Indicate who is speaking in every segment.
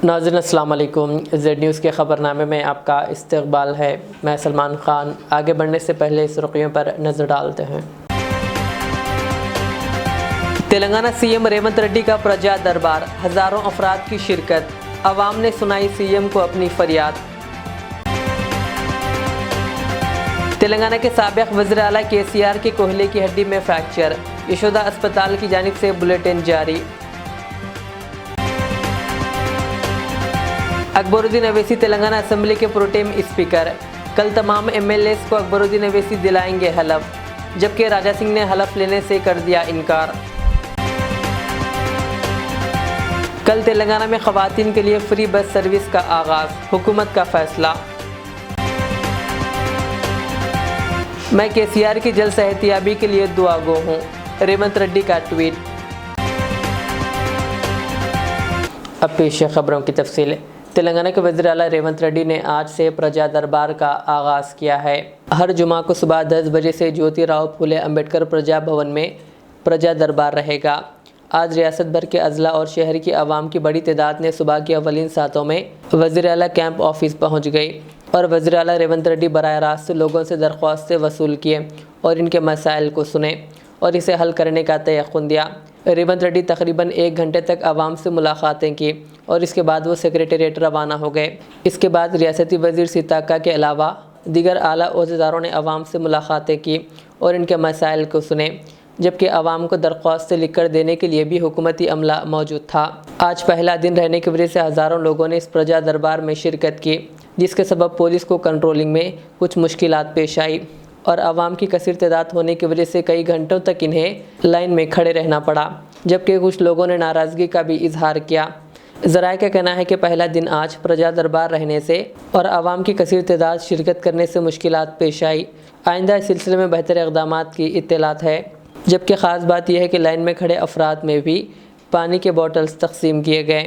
Speaker 1: नाज़रीन अस्सलाम वालेकुम। ज़ेड न्यूज़ के ख़बरनामे में आपका इस्तकबाल है। मैं सलमान ख़ान। आगे बढ़ने से पहले सुर्खियों पर नज़र डालते हैं। तेलंगाना सीएम रेवंत रेड्डी का प्रजा दरबार, हज़ारों अफराद की शिरकत। अवाम ने सुनाई सीएम को अपनी फरियाद। तेलंगाना के साबिक़ वज़ीर आला केसीआर की कोहले की हड्डी में फ्रैक्चर, यशोदा अस्पताल की जानिब से बुलेटिन जारी। अकबरुद्दीन अवैसी तेलंगाना असेंबली के प्रोटेम स्पीकर। कल तमाम एमएलएस को अकबरुद्दीन अवैसी दिलाएंगे हलफ, जबकि राजा सिंह ने हलफ लेने से कर दिया इनकार। कल तेलंगाना में ख़वातीन के लिए फ्री बस सर्विस का आगाज़, हुकूमत का फैसला। मैं केसीआर की जल्द सेहतियाबी के लिए दुआ गो हूँ, रेवंत रेड्डी का ट्वीट। अब पेश है खबरों की तफसील। तेलंगाना के वज़ीर आला रेवंत रेड्डी ने आज से प्रजा दरबार का आगाज़ किया है। हर जुमा को सुबह 10 बजे से ज्योतिराव फुले अम्बेडकर प्रजा भवन में प्रजा दरबार रहेगा। आज रियासत भर के अजला और शहर की आवाम की बड़ी तादाद ने सुबह की अवलिन सातों में वज़ीर आला कैंप ऑफिस पहुँच गई और वज़ीर आला रेवंत रेड्डी बराह रास्त लोगों से दरख्वास्तें वसूल किए और इनके मसाइल को सुने और इसे हल करने का तयक़ुन दिया। रेवंत रेड्डी तकरीबन 1 घंटे तक आवाम से मुलाकातें की और इसके बाद वो सेक्रेटेरिएट रवाना हो गए। इसके बाद रियासती वज़ीर सीताका के अलावा दीगर आला ओहदेदारों ने आवाम से मुलाकातें की और इनके मसाइल को सुने, जबकि आवाम को दरख्वास्तें लिखकर देने के लिए भी हुकूमती अमला मौजूद था। आज पहला दिन रहने की वजह से हज़ारों लोगों ने इस प्रजा दरबार में शिरकत की, जिसके सबब पुलिस को कंट्रोलिंग में कुछ मुश्किलात पेश आई और आवाम की कसीर तादाद होने की वजह से कई घंटों तक इन्हें लाइन में खड़े रहना पड़ा, जबकि कुछ लोगों ने नाराज़गी का भी इजहार किया। ज़राए का कहना है कि पहला दिन आज प्रजा दरबार रहने से और आवाम की कसीर तादाद शिरकत करने से मुश्किलात पेश आई। आइंदा इस सिलसिले में बेहतर इक़दामात की इत्तलात है, जबकि ख़ास बात यह है कि लाइन में खड़े अफराद में भी पानी के बॉटल्स तकसीम किए गए।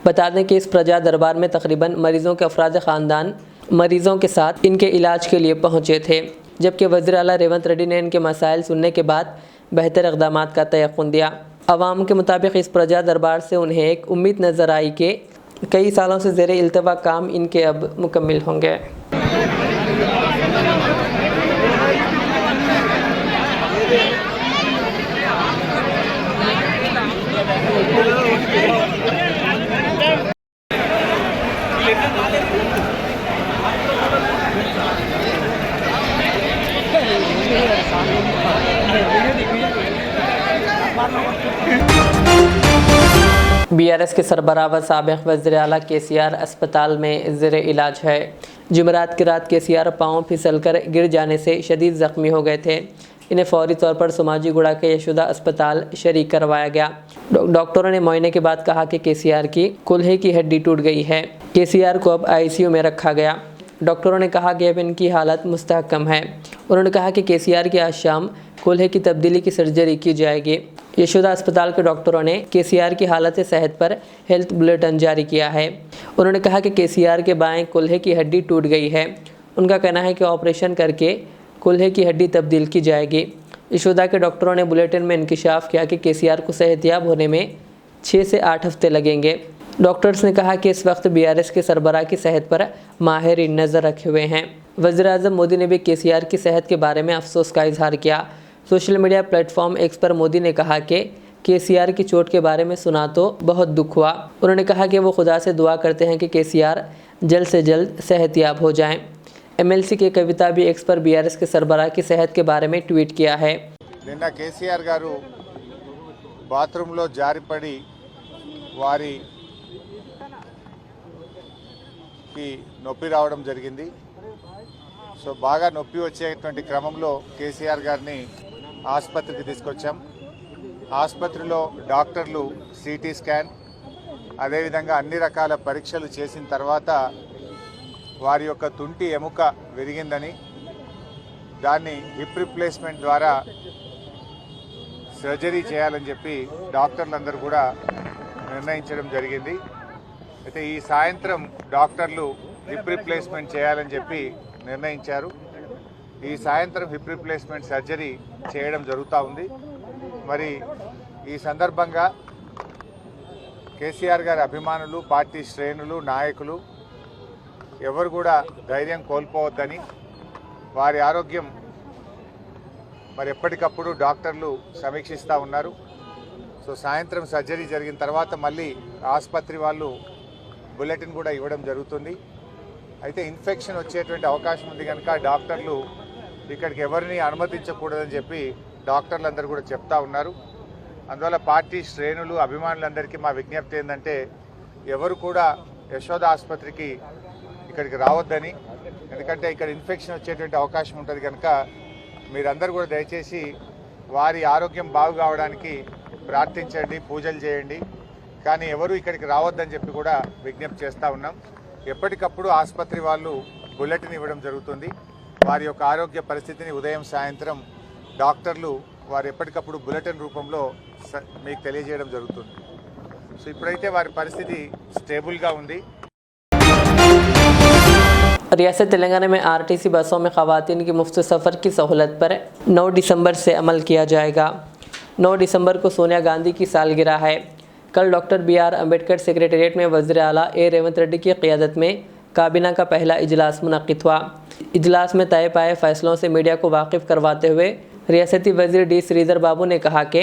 Speaker 1: बता दें कि इस प्रजा दरबार में तकरीबन मरीज़ों के अफराद ख़ानदान मरीज़ों के साथ इनके इलाज के लिए पहुँचे थे, जबकि वज़ीर आला रेवंत रेड्डी ने इनके मसाइल सुनने के बाद बेहतर इक़दामात का तयक़ुन दिया। अवाम के मुताबिक इस प्रजा दरबार से उन्हें एक उम्मीद नज़र आई कि कई सालों से ज़ेरे इल्तवा काम इनके अब मुकम्मिल होंगे। बीआरएस के सरबराह व साबिक़ वज़ीर आला केसीआर अस्पताल में ज़ेरे इलाज है। जुमेरात की रात केसीआर पाँव फिसल कर गिर जाने से शदीद ज़ख्मी हो गए थे। इन्हें फौरी तौर पर सोमाजीगुड़ा के यशोदा अस्पताल शरीक करवाया गया। डॉक्टरों ने मुआयने के बाद कहा कि केसीआर की कुल्हे की हड्डी टूट गई है। केसीआर को अब आईसीयू में रखा गया। डॉक्टरों ने कहा कि अब इनकी हालत मुस्तहकम है। उन्होंने कहा कि केसीआर की आज शाम कुल्हे की तब्दीली की सर्जरी की जाएगी। यशोदा अस्पताल के डॉक्टरों ने केसीआर की हालत सेहत पर हेल्थ बुलेटिन जारी किया है। उन्होंने कहा कि केसीआर के बाएं कुल्हे की हड्डी टूट गई है। उनका कहना है कि ऑपरेशन करके कुल्हे की हड्डी तब्दील की जाएगी। यशोदा के डॉक्टरों ने बुलेटिन में इंकिशाफ किया कि केसीआर को सेहतियाब होने में 6 से 8 हफ्ते लगेंगे। डॉक्टर्स ने कहा कि इस वक्त बीआरएस के सरबराह की सेहत पर माहिरीन नज़र रखे हुए हैं। वज़ीर आज़म मोदी ने भी केसीआर की सेहत के बारे में अफसोस का इजहार किया। सोशल मीडिया प्लेटफॉर्म एक्स पर मोदी ने कहा कि केसीआर की चोट के बारे में सुना तो बहुत दुख हुआ। उन्होंने कहा कि वो खुदा से दुआ करते हैं कि केसीआर जल्द से जल्द सेहतियाब हो जाएं। एमएलसी के कविता भी एक्स पर बीआरएस के सरबराह की सेहत के बारे में ट्वीट किया है।
Speaker 2: నిన్న కేసీఆర్ గారు బాత్రూంలో జారిపడి వారికి నొప్పి రావడం జరిగింది. సో బాగా నొప్పి వచ్చేటువంటి క్రమంలో కేసీఆర్ గారిని ఆసుపత్రికి తీసుకొచ్చాం. ఆసుపత్రిలో డాక్టర్లు సిటీ స్కాన్ అదేవిధంగా అన్ని రకాల పరీక్షలు చేసిన తర్వాత వారి యొక్క తుంటి ఎముక విరిగిందని, దాన్ని హిప్ రిప్లేస్మెంట్ ద్వారా సర్జరీ చేయాలని చెప్పి డాక్టర్లందరూ కూడా నిర్ణయించడం జరిగింది. అయితే ఈ సాయంత్రం డాక్టర్లు హిప్ రిప్లేస్మెంట్ చేయాలని చెప్పి నిర్ణయించారు. ఈ సాయంత్రం హిప్ రిప్లేస్మెంట్ సర్జరీ చేయడం జరుగుతూ ఉంది. మరి ఈ సందర్భంగా కేసీఆర్ గారి అభిమానులు, పార్టీ శ్రేణులు, నాయకులు ఎవరు కూడా ధైర్యం కోల్పోవద్దని, వారి ఆరోగ్యం మరి ఎప్పటికప్పుడు డాక్టర్లు సమీక్షిస్తూ ఉన్నారు. సో సాయంత్రం సర్జరీ జరిగిన తర్వాత మళ్ళీ ఆసుపత్రి వాళ్ళు బులెటిన్ కూడా ఇవ్వడం జరుగుతుంది. అయితే ఇన్ఫెక్షన్ వచ్చేటువంటి అవకాశం ఉంది కనుక డాక్టర్లు ఇక్కడికి ఎవరిని అనుమతించకూడదని చెప్పి డాక్టర్లందరూ కూడా చెప్తా ఉన్నారు. అందువల్ల పార్టీ శ్రేణులు, అభిమానులందరికీ మా విజ్ఞప్తి ఏంటంటే ఎవరు కూడా యశోద ఆసుపత్రికి ఇక్కడికి రావద్దని, ఎందుకంటే ఇక్కడ ఇన్ఫెక్షన్ వచ్చేటువంటి అవకాశం ఉంటుంది కనుక మీరందరూ కూడా దయచేసి వారి ఆరోగ్యం బాగు కావడానికి ప్రార్థించండి, పూజలు చేయండి, కానీ ఎవరు ఇక్కడికి రావద్దని చెప్పి కూడా విజ్ఞప్తి చేస్తూ ఉన్నాం. ఎప్పటికప్పుడు ఆసుపత్రి వాళ్ళు బులెటిన్ ఇవ్వడం జరుగుతుంది. వారి యొక్క ఆరోగ్య పరిస్థితిని ఉదయం సాయంత్రం డాక్టర్లు వారు ఎప్పటికప్పుడు బులెటిన్ రూపంలో మీకు తెలియజేయడం జరుగుతుంది. సో ఇప్పుడైతే వారి పరిస్థితి స్టేబుల్గా ఉంది.
Speaker 1: रियासत तेलंगाना में आरटीसी बसों में ख़वातीन की मुफ्त सफ़र की सहूलत पर 9 दिसंबर से अमल किया जाएगा। 9 दिसंबर को सोनिया गांधी की सालगिरह है। कल डॉक्टर BR अम्बेडकर सेक्रेटेरिएट में वज़ीर आला रेवंत रेड्डी की क़ियादत में काबीना का पहला इजलास मुनक़्क़िद हुआ। इजलास में तय पाए फ़ैसलों से मीडिया को वाकिफ़ करवाते हुए रियासती वज़ीर D श्रीधर बाबू ने कहा कि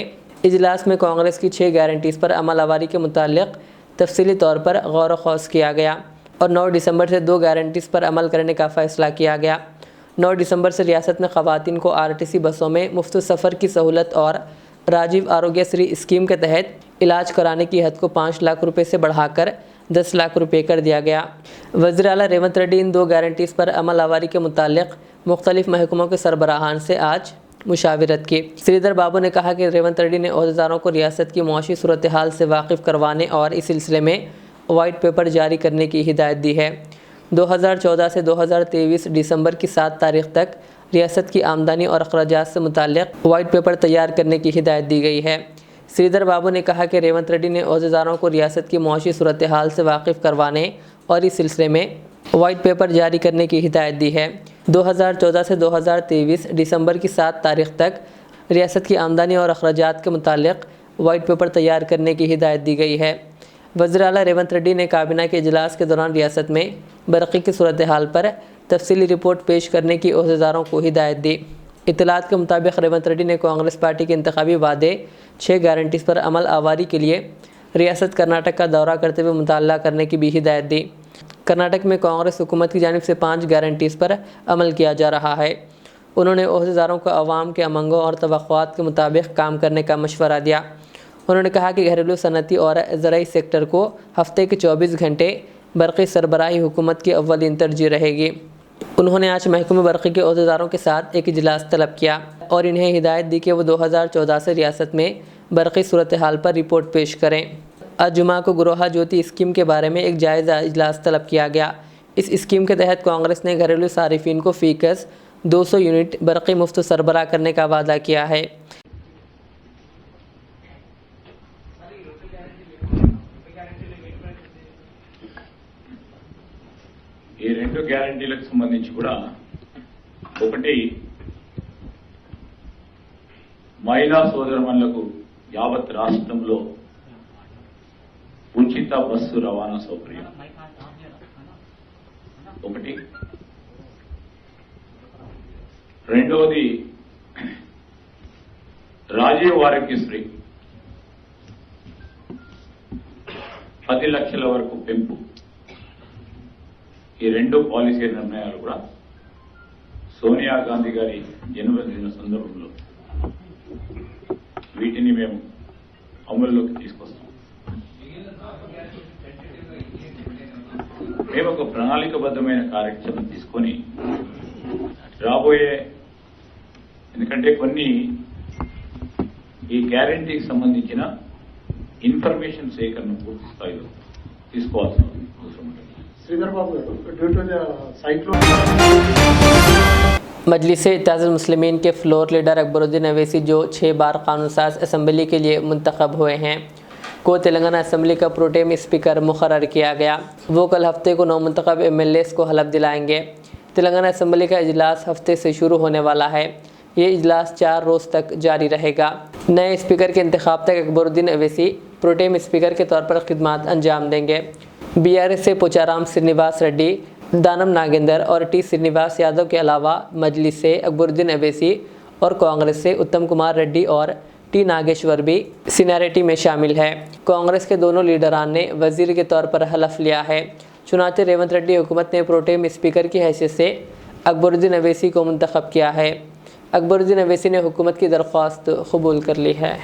Speaker 1: इजलास में कांग्रेस की 6 गारंटीज़ पर अमलवारी के मुताल्लिक़ तफसीली तौर पर गौर व खौस किया गया और 9 दिसंबर से 2 गारंटीज़ पर अमल करने का फ़ैसला किया गया। 9 दिसंबर से रियासत में ख़वातीन को आरटीसी बसों में मुफ्त सफ़र की सहूलत और राजीव आरोग्यश्री स्कीम के तहत इलाज कराने की हद को 5 लाख रुपये से बढ़ाकर 10 लाख रुपये कर दिया गया। वज़ीर आला रेवंत रेड्डी इन 2 गारंटीज़ पर अमलवारी के मुताल्लिक़ मुख्तलिफ़ महकमों के सरबराहान से आज मुशावरत की। श्रीधर बाबू ने कहा कि रेवंत रेड्डी ने ओहदेदारों को रियासत की मुआशी सूरत हाल से वाकिफ़ करवाने और इस सिलसिले में वाइट पेपर जारी करने की हिदायत दी है। 2014 से 2023 दिसंबर की 7 तारीख तक रियासत की आमदनी और अखराजात से मुताल्लिक़ वाइट पेपर तैयार करने की हिदायत दी गई है। श्रीधर बाबू ने कहा कि रेवंत रेड्डी ने ओहदेदारों को रियासत की मुआशी सूरत हाल से वाकिफ़ करवाने और इस सिलसिले में वाइट पेपर जारी करने की हिदायत दी है। 2014 से 2023 दिसंबर की 7 तारीख तक रियासत की आमदनी और अखराजात के मुताल्लिक़ वाइट पेपर तैयार करने की हिदायत दी गई है। वज़ीर आला रेवंत रेड्डी ने काबीना के इजलास के दौरान रियासत में बरक़ी की सूरत हाल पर तफसीली रिपोर्ट पेश करने की ओहदेदारों को हिदायत दी। इत्तलात के मुताबिक रेवंत रेड्डी ने कांग्रेस पार्टी के इंतखाबी वादे 6 गारंटीज़ पर अमल आवारी के लिए रियासत कर्नाटक का दौरा करते हुए मुताला करने की भी हिदायत दी। कर्नाटक में कांग्रेस हुकूमत की जानिब से 5 गारंटीज़ पर अमल किया जा रहा है। उन्होंने ओहदेदारों को अवाम के अमंगों और तवक्कुआत के मुताबिक काम करने का मशवरा दिया। उन्होंने कहा कि घरेलू सनती और ज़राई सेक्टर को हफ्ते के 24 घंटे बरक़ी सरबराही हुकूमत की अव्वलीन तरजीह रहेगी। उन्होंने आज महकमे बरक़ी के ओहदेदारों के साथ एक इजलास तलब किया और इन्हें हिदायत दी कि वो 2014 से रियासत में बरक़ी सूरत हाल पर रिपोर्ट पेश करें। आज जुमा को गुरोहा ज्योति स्कीम के बारे में एक जायज़ा इजलास तलब किया गया। इस स्कीम के तहत कांग्रेस ने घरेलू सारिफिन को फ़ीकस 200 यूनिट बरक़ी मुफ्त सरबराह करने का वादा किया है।
Speaker 3: ఈ 2 గ్యారంటీలకు సంబంధించి కూడా ఒకటి మహిళా సోదరుమణులకు యావత్ రాష్ట్రంలో ఉచిత బస్సు రవాణా సౌకర్యం ఒకటి. రెండవది రాజీవ్ ఆరోగ్యశ్రీ 10 లక్షల వరకు పెంపు. ఈ 2 పాలసీ నిర్ణయాలు కూడా సోనియా గాంధీ గారి జన్మదిన సందర్భంలో వీటిని మేము అమల్లోకి తీసుకొస్తాం. మేము ఒక ప్రణాళికబద్ధమైన కార్యక్రమం తీసుకొని రాబోయే, ఎందుకంటే కొన్ని ఈ గ్యారంటీకి సంబంధించిన ఇన్ఫర్మేషన్ సేకరణ పూర్తి స్థాయిలో తీసుకోవాల్సిన అవసరం ఉంటుంది.
Speaker 1: मजलिस इत्तेहादुल मुस्लिमीन के फ्लोर लीडर अकबरुद्दीन अवैसी जो 6 बार कानूनसाज असम्बली के लिए मुंतखब हुए हैं को तेलंगाना असम्बली का प्रोटेम स्पीकर मुकर्रर किया गया। वो कल हफ्ते को 9 मुंतखब MLAs को हलफ दिलाएंगे। तेलंगाना असम्बली का इजलास हफ्ते से शुरू होने वाला है। ये इजलास 4 रोज़ तक जारी रहेगा। नए स्पीकर के इंतखाब तक अकबरुद्दीन अवैसी प्रोटेम स्पीकर के तौर पर खिदमत अंजाम देंगे। बीआरएस से पोचाराम श्रीनिवास रेड्डी, दानम नागेंद्र और टी श्रीनिवास यादव के अलावा मजलिस से अकबरुद्दीन अवैसी और कांग्रेस से उत्तम कुमार रेड्डी और टी नागेश्वर भी सीनियरिटी में शामिल है। कांग्रेस के दोनों लीडरान ने वजीर के तौर पर हलफ लिया है। चुनाचे रेवंत रेड्डी हुकूमत ने प्रोटेम स्पीकर की हैसियत से अकबरुद्दीन अवैसी को मुंतखब किया है। अकबरुद्दीन अवैसी ने हुकूमत की दरख्वास्त कबूल कर ली है।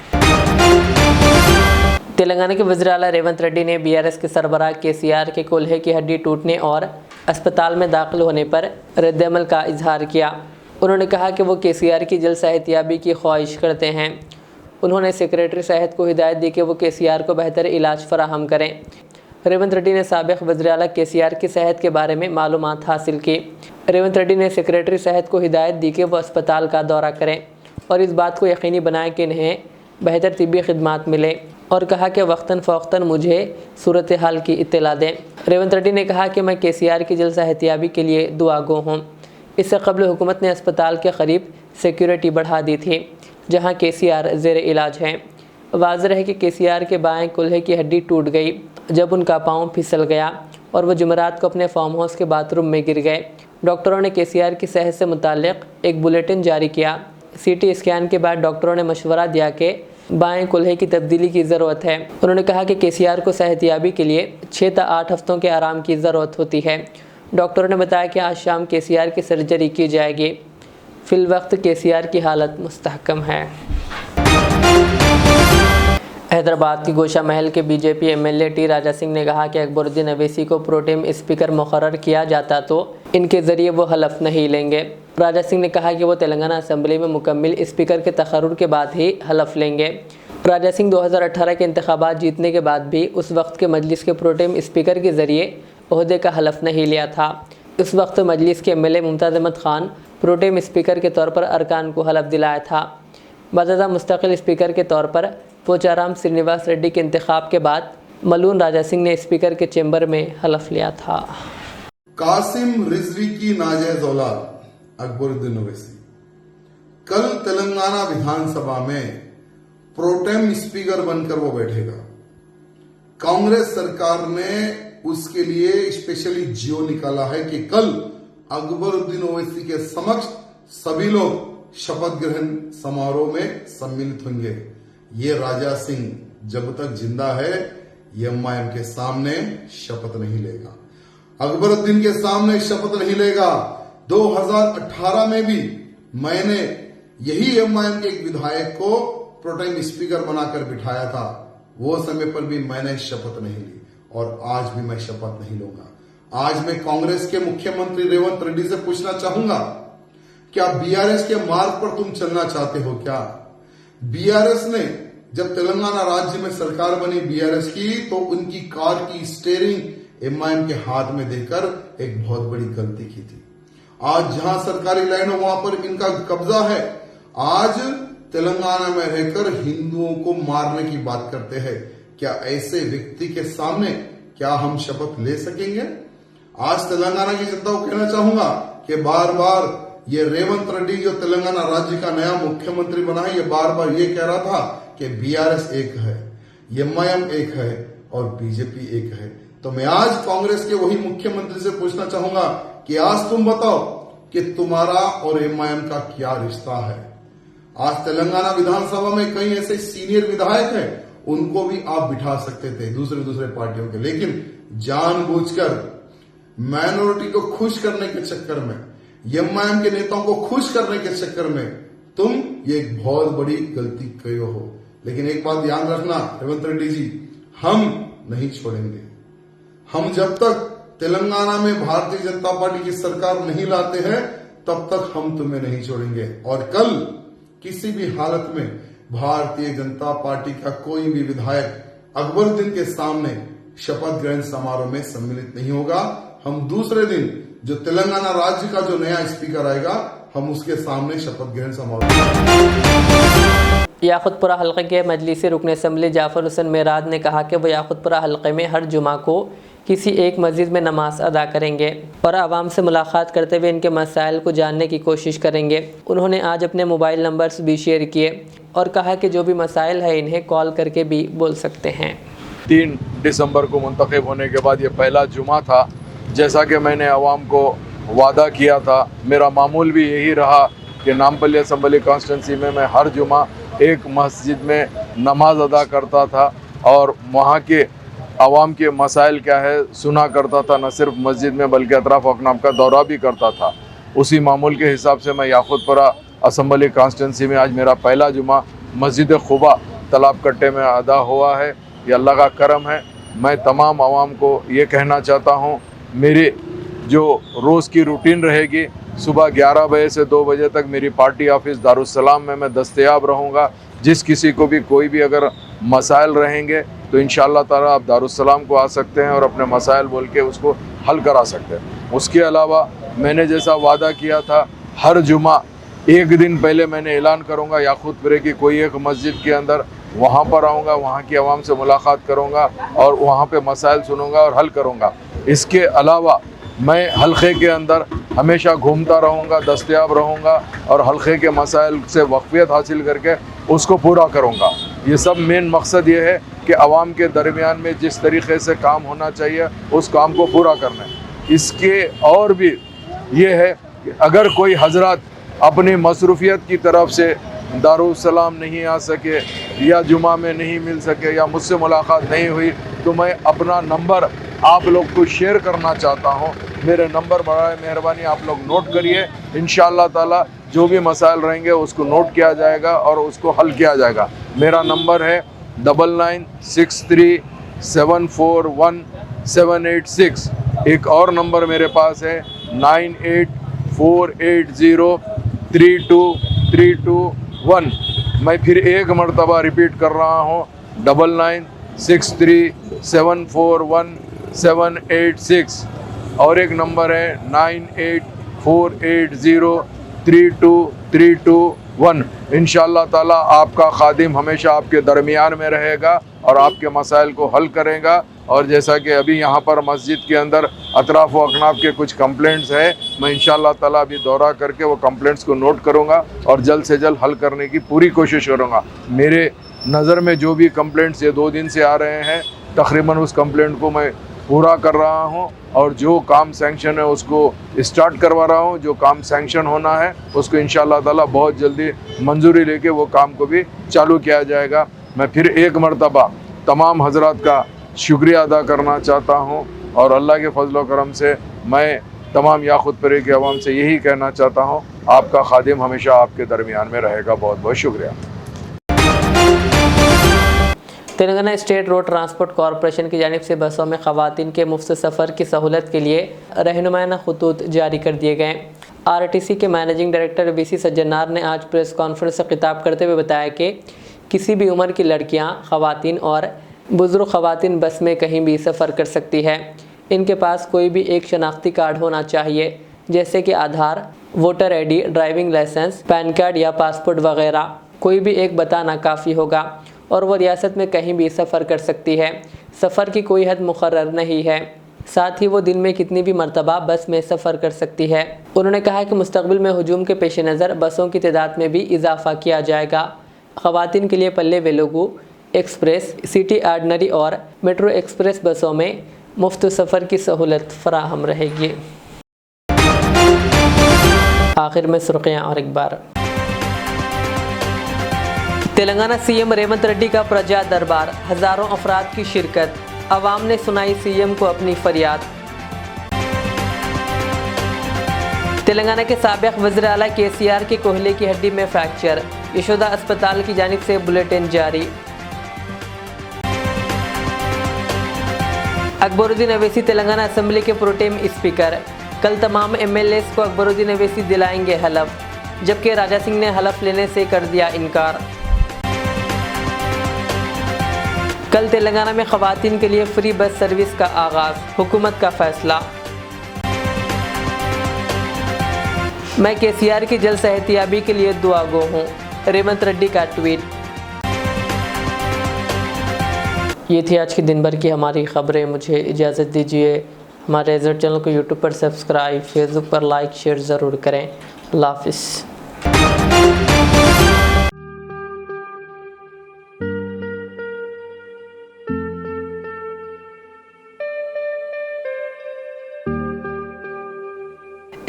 Speaker 1: तेलंगाना के वज़ीर आला रेवंत रेड्डी ने बीआरएस के सरबराह केसीआर के कोल्हे की हड्डी टूटने और अस्पताल में दाखिल होने पर रद्दअमल का इजहार किया। उन्होंने कहा कि वो केसीआर की जल्द सेहतियाबी की ख्वाहिश करते हैं। उन्होंने सेक्रेटरी सेहत को हिदायत दी कि वो केसीआर को बेहतर इलाज फराहम करें। रेवंत रेड्डी ने साबिक़ वज़ीर आला केसीआर की सेहत के बारे में मालूमात हासिल की। रेवंत रेड्डी ने सेक्रेटरी सेहत को हिदायत दी कि वो अस्पताल का दौरा करें और इस बात को यकीनी बनाएं कि इन्हें बेहतर तिब्बी खिदमात मिले और कहा कि वक्तन फ़ौक़्तन मुझे सूरत हाल की इत्तला दें। रेवंत रेड्डी ने कहा कि मैं केसीआर की जल्द सेहतियाबी के लिए दुआगो हूँ। इससे कबल हुकूमत ने अस्पताल के करीब सिक्योरिटी बढ़ा दी थी, जहाँ केसीआर ज़ेर इलाज हैं। वाज़ेह है कि केसीआर के बाएं कुल्हे की हड्डी टूट गई जब उनका पाँव फिसल गया और वह जुमेरात को अपने फार्म हाउस के बाथरूम में गिर गए। डॉक्टरों ने केसीआर की सेहत से मुताल्लिक़ एक बुलेटिन जारी किया। सीटी स्कैन के बाद डॉक्टरों ने मशवरा दिया कि बाएं कुल्हे की तब्दीली की ज़रूरत है। उन्होंने कहा कि केसीआर को सेहतियाबी के लिए 6 से 8 हफ्तों के आराम की ज़रूरत होती है। डॉक्टरों ने बताया कि आज शाम केसीआर की सर्जरी की जाएगी। फ़िलवक्त केसीआर की हालत मुस्तहकम है। हैदराबाद की गोशा महल के BJP MLA T Raja Singh ने कहा कि अकबरुद्दीन अवैसी को प्रोटेम स्पीकर मुकर्रर किया जाता तो इनके ज़रिए वो हलफ नहीं लेंगे। राजा सिंह ने कहा कि वो तेलंगाना असेंबली में मुकम्मिल स्पीकर के तकर्रुर के बाद ही हलफ लेंगे। राजा सिंह 2018 के इंतखाबात जीतने के बाद भी उस वक्त के मजलिस के प्रोटेम स्पीकर के ज़रिए ओहदे का हलफ नहीं लिया था। उस वक्त मजलिस के MLA Mumtaz Ahmed Khan protem speaker के तौर पर अरकान को हलफ दिलाया था। बाज़ादा मुस्तकिल स्पीकर के तौर पर पोचाराम श्रीनिवास रेड्डी के इंतखाब के बाद मलून राजा सिंह ने स्पीकर के चेंबर में हलफ लिया था।
Speaker 4: कासिम रिजवी की नाजायज औलाद अकबरुद्दीन ओवैसी कल तेलंगाना विधानसभा में प्रोटेम स्पीकर बनकर वो बैठेगा। कांग्रेस सरकार ने उसके लिए स्पेशली जियो निकाला है कि कल अकबरुद्दीन ओवैसी के समक्ष सभी लोग शपथ ग्रहण समारोह में सम्मिलित होंगे। ये राजा सिंह जब तक जिंदा है एमआईएम के सामने शपथ नहीं लेगा, अकबरुद्दीन के सामने शपथ नहीं लेगा। 2018 में भी मैंने यही एमआईएम के एक विधायक को प्रोटेम स्पीकर बनाकर बिठाया था। वो समय पर भी मैंने शपथ नहीं ली और आज भी मैं शपथ नहीं लूंगा। आज मैं कांग्रेस के मुख्यमंत्री रेवंत रेड्डी से पूछना चाहूंगा, क्या बीआरएस के मार्ग पर तुम चलना चाहते हो? क्या बीआरएस ने जब तेलंगाना राज्य में सरकार बनी बीआरएस की, तो उनकी कार की स्टीयरिंग एमआईएम के हाथ में देकर एक बहुत बड़ी गलती की थी। आज जहां सरकारी लाइन हो वहां पर इनका कब्जा है। आज तेलंगाना में रहकर हिंदुओं को मारने की बात करते हैं। क्या ऐसे व्यक्ति के सामने क्या हम शपथ ले सकेंगे? आज तेलंगाना की जनता को कहना चाहूंगा कि बार बार ये रेवंत रेड्डी जो तेलंगाना राज्य का नया मुख्यमंत्री बना है, ये बार बार ये कह रहा था कि बीआरएस एक है, एमआईएम एक है और बीजेपी एक है। तो मैं आज कांग्रेस के वही मुख्यमंत्री से पूछना चाहूंगा कि आज तुम बताओ कि तुम्हारा और एमआईएम का क्या रिश्ता है। आज तेलंगाना विधानसभा में कई ऐसे सीनियर विधायक हैं, उनको भी आप बिठा सकते थे दूसरे पार्टियों के, लेकिन जानबूझकर माइनॉरिटी को खुश करने के चक्कर में, एमआईएम के नेताओं को खुश करने के चक्कर में तुम ये एक बहुत बड़ी गलती किए हो। लेकिन एक बात ध्यान रखना रेवंत रेड्डी जी, हम नहीं छोड़ेंगे। हम जब तक तेलंगाना में भारतीय जनता पार्टी की सरकार नहीं लाते हैं तब तक हम तुम्हें नहीं छोड़ेंगे। और कल किसी भी हालत में भारतीय जनता पार्टी का कोई भी विधायक अकबरुद्दीन के सामने शपथ ग्रहण समारोह में सम्मिलित नहीं होगा। हम दूसरे दिन जो तेलंगाना राज्य का जो नया स्पीकर आएगा, हम उसके सामने शपथ ग्रहण समारोह।
Speaker 1: याकुतपुरा हल्के के मजलिसी रुकन असम्बली जाफर हुसैन मेराद ने कहा कि वो याकुतपुरा हल्के में हर जुमा को किसी एक मस्जिद में नमाज अदा करेंगे और आवाम से मुलाकात करते हुए इनके मसाइल को जानने की कोशिश करेंगे। उन्होंने आज अपने मोबाइल नंबर्स भी शेयर किए और कहा कि जो भी मसाइल है इन्हें कॉल करके भी बोल सकते हैं।
Speaker 5: 3 दिसंबर को मुंतखब होने के बाद ये पहला जुमा था। जैसा कि मैंने आवाम को वादा किया था, मेरा मामूल भी यही रहा कि नामपल्ली असम्बली कॉन्स्टिट्यूंसी में मैं हर जुमा एक मस्जिद में नमाज अदा करता था और वहाँ के आवाम के मसाइल क्या है सुना करता था। न सिर्फ मस्जिद में बल्कि अतराफ अकनाम का दौरा भी करता था। उसी मामूल के हिसाब से मैं याकूतपुरा असम्बली कॉन्स्टिट्यूंसी में आज मेरा पहला जुमा मस्जिद खुबा तालाब कट्टे में अदा हुआ है। ये अल्लाह का करम है। मैं तमाम आवाम को ये कहना चाहता हूँ, मेरे जो रोज़ की रूटीन रहेगी, सुबह 11 बजे से 2 बजे तक मेरी पार्टी ऑफिस दारुस्सलाम में मैं दस्तयाब रहूँगा। जिस किसी को भी कोई भी अगर मसाइल रहेंगे तो इंशाअल्लाह ताला आप दारुस्सलाम को आ सकते हैं और अपने मसाइल बोल के उसको हल करा सकते हैं। उसके अलावा मैंने जैसा वादा किया था, हर जुमा एक दिन पहले मैंने ऐलान करूँगा याकूतपुरे की कोई एक मस्जिद के अंदर, वहाँ पर आऊँगा, वहाँ की आवाम से मुलाकात करूँगा और वहाँ पे मसाइल सुनूँगा और हल करूँगा। इसके अलावा मैं हल्के के अंदर हमेशा घूमता रहूँगा, दस्तयाब रहूँगा और हल्के के मसाइल से वक़्फ़ियत हासिल करके उसको पूरा करूँगा। ये सब मेन मकसद ये है कि आवाम के दरमियान में जिस तरीक़े से काम होना चाहिए उस काम को पूरा करना है। इसके और भी ये है कि अगर कोई हजरत अपनी मसरूफियत की तरफ से दारुस्सलाम नहीं आ सके या जुमा में नहीं मिल सके या मुझसे मुलाकात नहीं हुई तो मैं अपना नंबर आप लोग को शेयर करना चाहता हूँ। मेरे नंबर बड़ा मेहरबानी आप लोग नोट करिए। इंशाअल्लाह ताला जो भी मसाइल रहेंगे उसको नोट किया जाएगा और उसको हल किया जाएगा। मेरा नंबर है 9963741786। एक और नंबर मेरे पास है 9848032321। मैं फिर एक मरतबा रिपीट कर रहा हूँ 9963741786 और एक नंबर है 9848032321। इंशाअल्लाह ताला आपका खादिम हमेशा आपके दरमियान में रहेगा और आपके मसाइल को हल करेगा। और जैसा कि अभी यहाँ पर मस्जिद के अंदर अतराफ व अकनाफ के कुछ कंप्लेंट्स है, मैं इंशाअल्लाह ताला अभी दौरा करके वो कंप्लेंट्स को नोट करूँगा और जल्द से जल्द हल करने की पूरी कोशिश करूँगा। मेरे नज़र में जो भी कंप्लेंट्स ये 2 दिन से आ रहे हैं, तकरीबन उस कंप्लेंट को मैं पूरा कर रहा हूँ और जो काम सैंक्शन है उसको स्टार्ट करवा रहा हूँ। जो काम सैंक्शन होना है उसको इंशाअल्लाह ताला बहुत जल्दी मंजूरी लेके वो काम को भी चालू किया जाएगा। मैं फिर एक मरतबा तमाम हजरात का शुक्रिया अदा करना चाहता हूँ और अल्लाह के फजल व करम से मैं तमाम याकूतपुरे के अवाम से यही कहना चाहता हूँ, आपका खादिम हमेशा आपके दरमियान में रहेगा। बहुत बहुत शुक्रिया।
Speaker 1: Telangana state road transport corporation की जानिब से बसों में ख़वातीन के मुफ्त सफ़र की सहूलत के लिए रहनुमाना खतूत जारी कर दिए गए। आरटीसी के मैनेजिंग डायरेक्टर वीसी सज्जनार ने आज प्रेस कॉन्फ्रेंस से खिताब करते हुए बताया कि किसी भी उम्र की लड़कियां, ख़वातीन और बुज़ुर्ग ख़वातीन बस में कहीं भी सफ़र कर सकती है। इनके पास कोई भी एक शनाख्ती कार्ड होना चाहिए, जैसे कि Aadhaar, voter ID, driving licence, PAN card या पासपोर्ट वगैरह। कोई भी एक बताना काफ़ी होगा और वो रियासत में कहीं भी सफ़र कर सकती है। सफ़र की कोई हद मुकर्रर नहीं है। साथ ही वो दिन में कितनी भी मरतबा बस में सफ़र कर सकती है। उन्होंने कहा कि मुस्तकबिल में हुजूम के पेश नज़र बसों की तादाद में भी इजाफा किया जाएगा। ख़वातीन के लिए पल्ले वेलुगु एक्सप्रेस, सिटी आर्डनरी और मेट्रो एक्सप्रेस बसों में मुफ्त सफ़र की सहूलत फराहम रहेगी। आखिर में सुर्खियाँ और एक बार। तेलंगाना सीएम रेवंत रेड्डी का प्रजा दरबार, हज़ारों अफराद की शिरकत। अवाम ने सुनाई सीएम को अपनी फरियाद। तेलंगाना के साबिक़ वज़ीर आला केसीआर की कोहले की हड्डी में फ्रैक्चर, यशोदा अस्पताल की जानिब से बुलेटिन जारी। अकबरुद्दीन अवैसी तेलंगाना असेंबली के प्रोटेम स्पीकर। कल तमाम एमएलएस को अकबरुद्दीन अवैसी दिलाएंगे हलफ, जबकि राजा सिंह ने हलफ लेने से कर दिया इनकार। कल तेलंगाना में ख़वातीन के लिए फ्री बस सर्विस का आगाज़, हुकूमत का फैसला। मैं केसीआर की जल्द सेहतियाबी के लिए दुआ गो हूँ, रेवंत रेड्डी का ट्वीट। ये थी आज की दिन भर की हमारी खबरें। मुझे इजाज़त दीजिए। हमारे रिजल्ट चैनल को यूट्यूब पर सब्सक्राइब, फेसबुक पर लाइक शेयर ज़रूर करें। अल्लाह हाफिज़।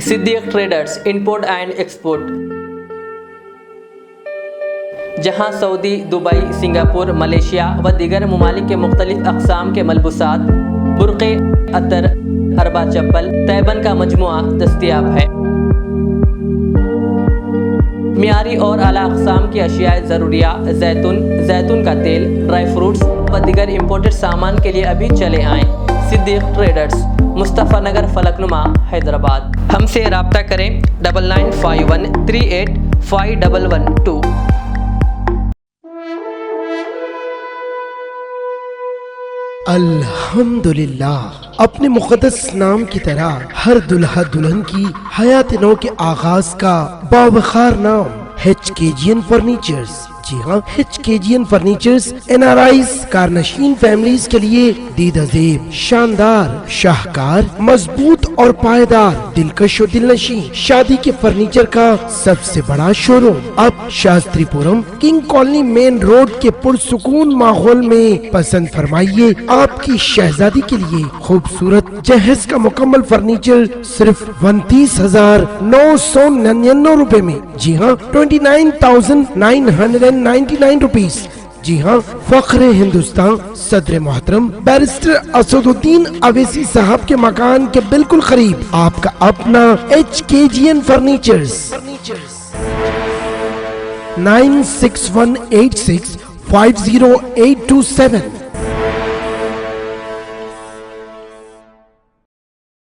Speaker 1: Siddiq traders import and export, जहां सऊदी, दुबई, सिंगापुर, मलेशिया व दीगर ममालिक के मुख्तलिफ अक़साम के मलबूसात, बुर्क़े, अतर, अरबा चप्पल, तैबन का मजमुआ दस्तयाब है। मियारी और आला अक़साम की अशियाए ज़रूरिया, जैतून का तेल, ड्राई फ्रूट्स व दीगर इम्पोर्टेड सामान के लिए अभी चले आएँ। सिद्दीक ट्रेडर्स, मुस्तफ़ा नगर, फलकनुमा, हैदराबाद। हमसे रब्ता करें 9951385112।
Speaker 6: अल्हम्दुलिल्लाह, अपने मुक़द्दस नाम की तरह हर दुल्हा दुल्हन की हयात नौ के आगाज का बावखार नाम HKGN फर्नीचर्स। जी हाँ, HKGN फर्नीचर्स NRIs कारनशीन फैमिलीज के लिए दीदाजेब, शानदार, शाहकार, मजबूत और पायदार, दिलकश और दिलनशी शादी के फर्नीचर का सबसे बड़ा शोरूम अब Shastripuram king colony main road के पुरसुकून माहौल में। पसंद फरमाइए आपकी शहजादी के लिए खूबसूरत जहेज का मुकम्मल फर्नीचर सिर्फ 29,999 रुपए में। जी हाँ, 29,999 रुपीज। जी हाँ, फख्र हिंदुस्तान सदर मोहतरम बैरिस्टर असदुद्दीन अवैसी साहब के मकान के बिल्कुल करीब आपका अपना HKGN फर्नीचर्स। 9618650827।